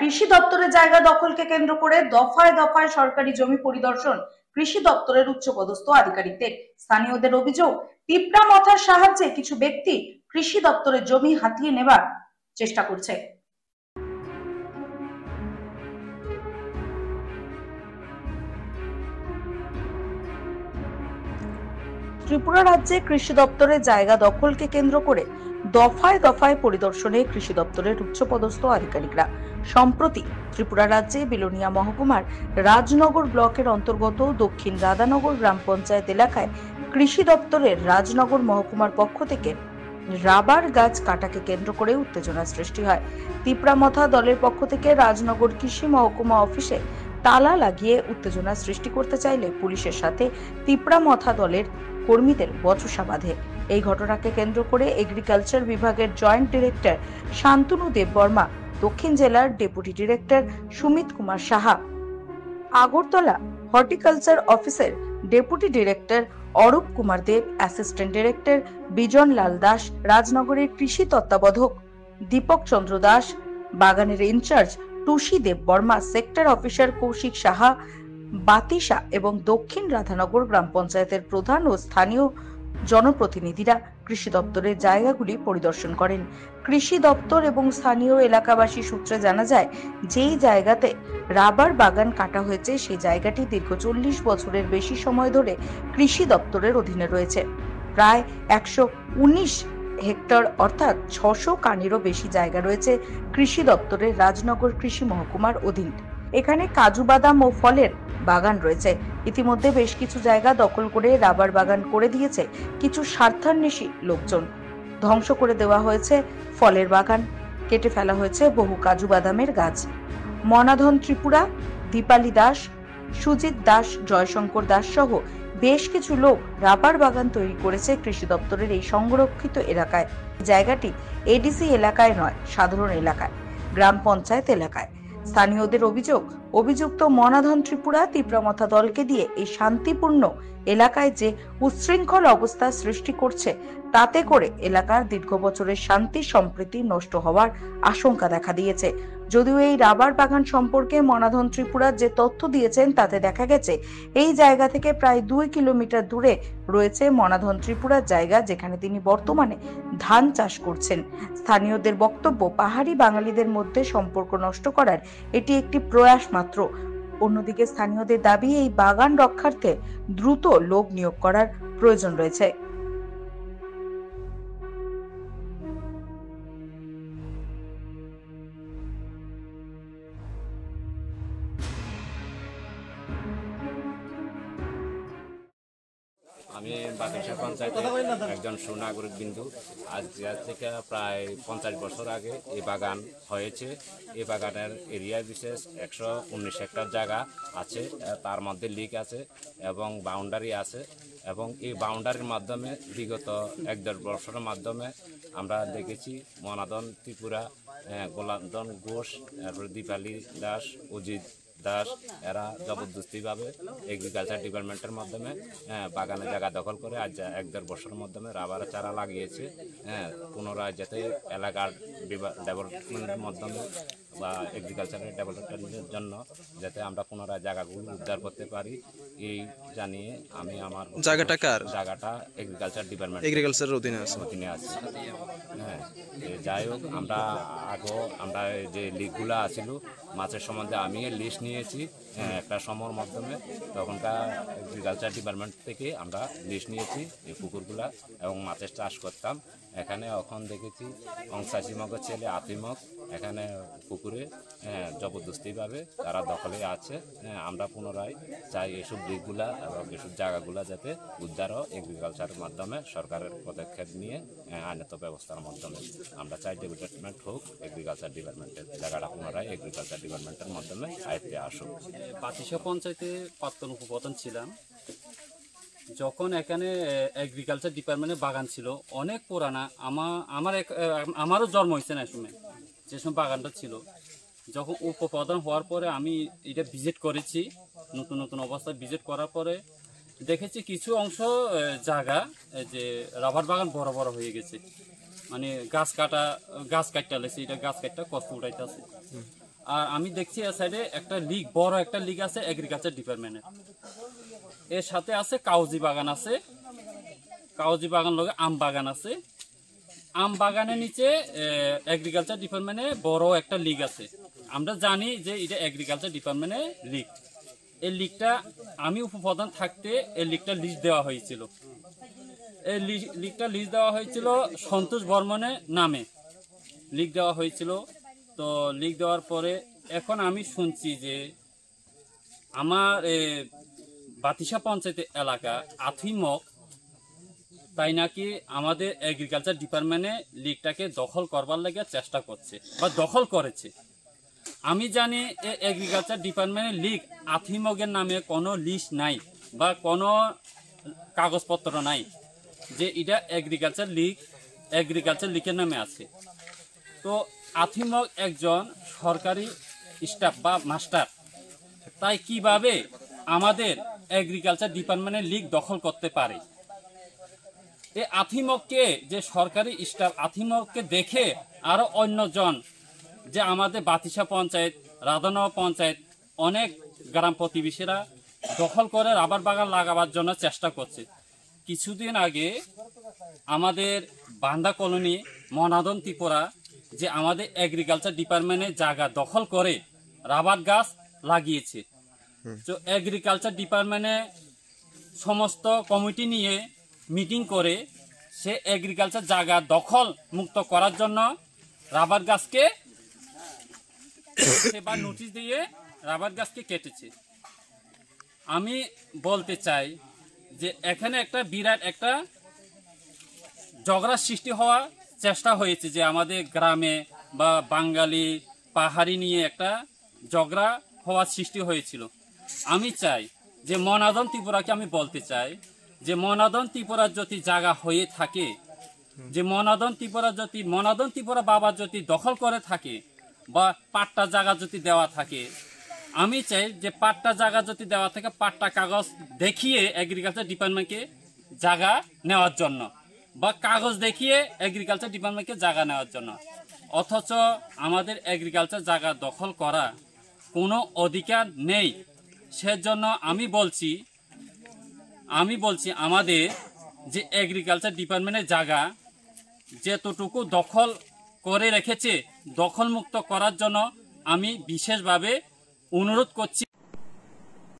কৃষি দপ্তরের জায়গা দখলকে কেন্দ্র করে দফায় দফায় সরকারি জমি পরিদর্শন কৃষি দপ্তরের উচ্চপদস্থ আধিকারিকদের। স্থানীয়দের অভিযোগ, পিঁপড়া মাথার সাহায্যে কিছু ব্যক্তি কৃষি দপ্তরের জমি হাতিয়ে নেবার চেষ্টা করছে। ত্রিপুরা রাজ্যে কৃষি দপ্তরের জায়গা দখলকে কেন্দ্র করে দফায় দফায় পরিদর্শনে কৃষি দপ্তরের উচ্চপদস্থ আধিকারিকরা। সম্প্রতি ত্রিপুরা রাজ্যে বিলোনিয়া মহকুমার রাজনগর ব্লকের অন্তর্গত দক্ষিণ রাধানগর গ্রাম পঞ্চায়েত এলাকায় কৃষি দপ্তরের রাজনগর মহকুমার পক্ষ থেকে রাবার গাছ কাটাকে কেন্দ্র করে উত্তেজনা সৃষ্টি হয়। তিপ্রামথা দলের পক্ষ থেকে রাজনগর কৃষি মহকুমা অফিসে তালা লাগিয়ে উত্তেজনা সৃষ্টি করতে চাইলে পুলিশের সাথে তিপ্রামথা দলের কর্মীদের বচসা বাঁধে। এই ঘটনাকে কেন্দ্র করে এগ্রিকালচার বিভাগের জয়েন্ট ডিরেক্টর শান্তনু দেববর্মা, দক্ষিণ জেলার deputy director Sumit Kumar Saha, Agartala horticulture অফিসের deputy director Arup Kumar Deb, assistant director বিজন লাল দাস, রাজনগরের কৃষি তত্ত্বাবধায়ক দীপক চন্দ্র দাস, বাগানের ইনচার্জ টুসি দেব বর্মা, সেক্টর অফিসার কৌশিক সাহা, বাতিসা এবং দক্ষিণ রাধানগর গ্রাম পঞ্চায়েতের প্রধান ও স্থানীয় জনপ্রতিনিধিরা কৃষি দপ্তরের জায়গাগুলি পরিদর্শন করেন। কৃষি দপ্তর এবং স্থানীয় এলাকাবাসী সূত্রে জানা যায়, যেই জায়গাতে রাবার বাগান কাটা হয়েছে সেই জায়গাটি দীর্ঘ 40 বছরের বেশি সময় ধরে কৃষি দপ্তরের অধীনে রয়েছে। প্রায় 119 হেক্টর অর্থাৎ 600 কানিরও বেশি জায়গা রয়েছে কৃষি দপ্তরের রাজনগর কৃষি মহকুমার অধীন। এখানে কাজু বাদাম ও ফলের বাগান রয়েছে। ইতিমধ্যে বেশ কিছু জায়গা দখল করে রাবার বাগান করে দিয়েছে কিছু স্বার্থান্বেষী লোকজন। ধ্বংস করে দেওয়া হয়েছে ফলের বাগান, কেটে ফেলা হয়েছে বহু কাজু বাদামের গাছ। মনাধন ত্রিপুরা, দীপালি দাস, সুজিত দাস, জয়শঙ্কর দাস সহ বেশ কিছু লোক রাবার বাগান তৈরি করেছে কৃষি দপ্তরের এই সংরক্ষিত এলাকায়। জায়গাটি এডিসি এলাকায় নয়, সাধারণ এলাকায়, গ্রাম পঞ্চায়েত এলাকায়। স্থানীয়দের অভিযোগ, অভিযুক্ত মনাধন ত্রিপুরা তিপ্রামথা দলকে দিয়ে এই শান্তিপূর্ণ এলাকায় যে উচ্ছৃঙ্খল অবস্থা সৃষ্টি করছে, তাতে করে এলাকার দীর্ঘ বছরের শান্তি সম্প্রীতি নষ্ট হওয়ার আশঙ্কা দেখা দিয়েছে। যদিও এই রাবার বাগান সম্পর্কে মনাধন ত্রিপুরা যে তথ্য দিয়েছেন তাতে দেখা গেছে এই জায়গা থেকে প্রায় 2 কিলোমিটার দূরে রয়েছে মনাধন ত্রিপুরার জায়গা, যেখানে তিনি বর্তমানে ধান চাষ করছেন। স্থানীয়দের বক্তব্য, পাহাড়ি বাঙালিদের মধ্যে সম্পর্ক নষ্ট করার এটি একটি প্রয়াস মাত্র। অন্যদিকে স্থানীয়দের দাবি, এই বাগান রক্ষার্থে দ্রুত লোক নিয়োগ করার প্রয়োজন রয়েছে। আমি বাতিসা পঞ্চায়েতের একজন সুনাগরিক বিন্দু। আজ থেকে প্রায় 50 বছর আগে এই বাগান হয়েছে। এই বাগানের এরিয়া বিশেষ 119 হেক্টর জায়গা আছে, তার মধ্যে লিক আছে এবং বাউন্ডারি আছে। এবং এই বাউন্ডারির মাধ্যমে বিগত 1-1.5 বছরের মাধ্যমে আমরা দেখেছি মনাধন ত্রিপুরা, গোলাধন ঘোষ, তারপরে দীপালি দাস, অজিত দাস, এরা জবরদস্তিভাবে এগ্রিকালচার ডিপার্টমেন্টের মাধ্যমে বাগানে জায়গা দখল করে আজ 1-1.5 বছরের মাধ্যমে রাবারের চারা লাগিয়েছে। পুনরায় যাতে এলাকার ডেভেলপমেন্টের মাধ্যমে বা এগ্রিকালচারের ডেভেলপমেন্টের জন্য যাতে আমরা পুনরায় জায়গাগুলো উদ্ধার করতে পারি, এই জানিয়ে আমি আমার জায়গাটা এগ্রিকালচার ডিপার্টমেন্ট এগ্রিকালচারের অধীনে আছে। হ্যাঁ, যাই হোক, আমরা যে লিকগুলো আছিল মাছের সম্বন্ধে আমি লিস্ট নিয়েছি একটা সময়ের মাধ্যমে। তখনকার এগ্রিকালচার ডিপার্টমেন্ট থেকে আমরা লিস্ট নিয়েছি এই পুকুরগুলা এবং মাছের চাষ করতাম। এখানে এখন দেখেছি অংশাসীমকের ছেলে আতিমক এখানে পুকুরে জবরদস্তিভাবে তারা দখলে আছে। আমরা পুনরায় চাই এসব দিকগুলা এবং এসব জায়গাগুলা যাতে উদ্ধার এগ্রিকালচারের মাধ্যমে সরকারের পদক্ষেপ নিয়ে আইনত ব্যবস্থার মাধ্যমে আমরা চাই ডেভেলপমেন্ট হোক, এগ্রিকালচার ডিপার্টমেন্টের জায়গাটা পুনরায় এগ্রিকালচার ডিপার্টমেন্টের মাধ্যমে আয়ত্তে আসুক। বাতিসা পঞ্চায়েতে প্রাক্তন উপপ্রধান ছিলাম। যখন এখানে এগ্রিকালচার ডিপার্টমেন্টের বাগান ছিল অনেক পুরানা, আমারও জন্ম হয়েছে না সময়, যে সময় বাগানটা ছিল। যখন উপপ্রধান হওয়ার পরে আমি এটা ভিজিট করেছি, নতুন নতুন অবস্থায় ভিজিট করার পরে দেখেছি কিছু অংশ জায়গা যে রাবার বাগান বড় বড় হয়ে গেছে, মানে গাছ কাটতে লেছে, এটা গাছ কাটতে কষ্ট উঠাইতে আছে। আর আমি দেখছি এ সাইডে একটা লিগ, বড় একটা লিগ আছে এগ্রিকালচার ডিপার্টমেন্টের। এর সাথে আছে কাউজি বাগান আছে, কাউজি বাগান লগে আম বাগান আছে। আম বাগানের নিচে এগ্রিকালচার ডিপার্টমেন্টে বড় একটা লিগ আছে। আমরা জানি যে এটা এগ্রিকালচার ডিপার্টমেন্টের লিগ। এই লিগটা আমি উপপ্রধান থাকতে এই লিগটা লিজ দেওয়া হয়েছিল। এই লিগটা লিজ দেওয়া হয়েছিল সন্তোষ বর্মনের নামে লিগ দেওয়া হয়েছিল। তো লিগ দেওয়ার পরে এখন আমি শুনছি যে আমার বাতিসা পঞ্চায়েত এলাকা আথিমক তাই নাকি আমাদের এগ্রিকালচার ডিপার্টমেন্টে লিগটাকে দখল করবার লাগে চেষ্টা করছে বা দখল করেছে। আমি জানি এগ্রিকালচার ডিপার্টমেন্টের লিগ আথিমগের নামে কোনো লিস্ট নাই বা কোনো কাগজপত্র নাই যে এটা এগ্রিকালচার লিগের নামে আছে। তো আথিমগ একজন সরকারি স্টাফ বা মাস্টার, তাই কিভাবে আমাদের এগ্রিকালচার ডিপার্টমেন্টের লিগ দখল করতে পারে? এই আথিমগকে যে সরকারি স্টাফ, আথিমগকে দেখে আরো অন্যজন যে আমাদের বাতিসা পঞ্চায়েত, রাধানগর পঞ্চায়েত অনেক গ্রাম প্রতিবেশীরা দখল করে রাবার বাগান লাগাবার জন্য চেষ্টা করছে। কিছুদিন আগে আমাদের বান্দা কলোনি মনাদন ত্রিপুরা যে আমাদের এগ্রিকালচার ডিপার্টমেন্টের জায়গা দখল করে রাবার গাছ লাগিয়েছে। তো এগ্রিকালচার ডিপার্টমেন্টে সমস্ত কমিটি নিয়ে মিটিং করে সে এগ্রিকালচার জায়গা দখল মুক্ত করার জন্য রাবার গাছকে বা নোটিশ দিয়ে রাবার গাছকে কেটেছে। আমি বলতে চাই যে এখানে একটা বিরাট একটা ঝগড়ার সৃষ্টি হওয়ার চেষ্টা হয়েছে যে আমাদের গ্রামে বা বাঙালি পাহাড়ি নিয়ে একটা ঝগড়া হওয়ার সৃষ্টি হয়েছিল। আমি চাই যে মনাদন ত্রিপুরাকে আমি বলতে চাই যে মনাদন ত্রিপুরার যদি জায়গা হয়ে থাকে, যে মনাদন ত্রিপুরা বাবা যদি দখল করে থাকে বা পাট্টা জায়গা যদি দেওয়া থাকে, আমি চাই যে পাট্টা জায়গা যদি দেওয়া থাকে পাট্টা কাগজ দেখিয়ে এগ্রিকালচার ডিপার্টমেন্টকে জায়গা নেওয়ার জন্য বা কাগজ দেখিয়ে এগ্রিকালচার ডিপার্টমেন্টকে জায়গা নেওয়ার জন্য। অথচ আমাদের এগ্রিকালচার জায়গা দখল করা কোনো অধিকার নেই। সেজন্য আমি বলছি আমাদের যে এগ্রিকালচার ডিপার্টমেন্টের জায়গা যেতটুকু দখল করে রেখেছে দখল মুক্ত করার জন্য আমি বিশেষভাবে অনুরোধ করছি।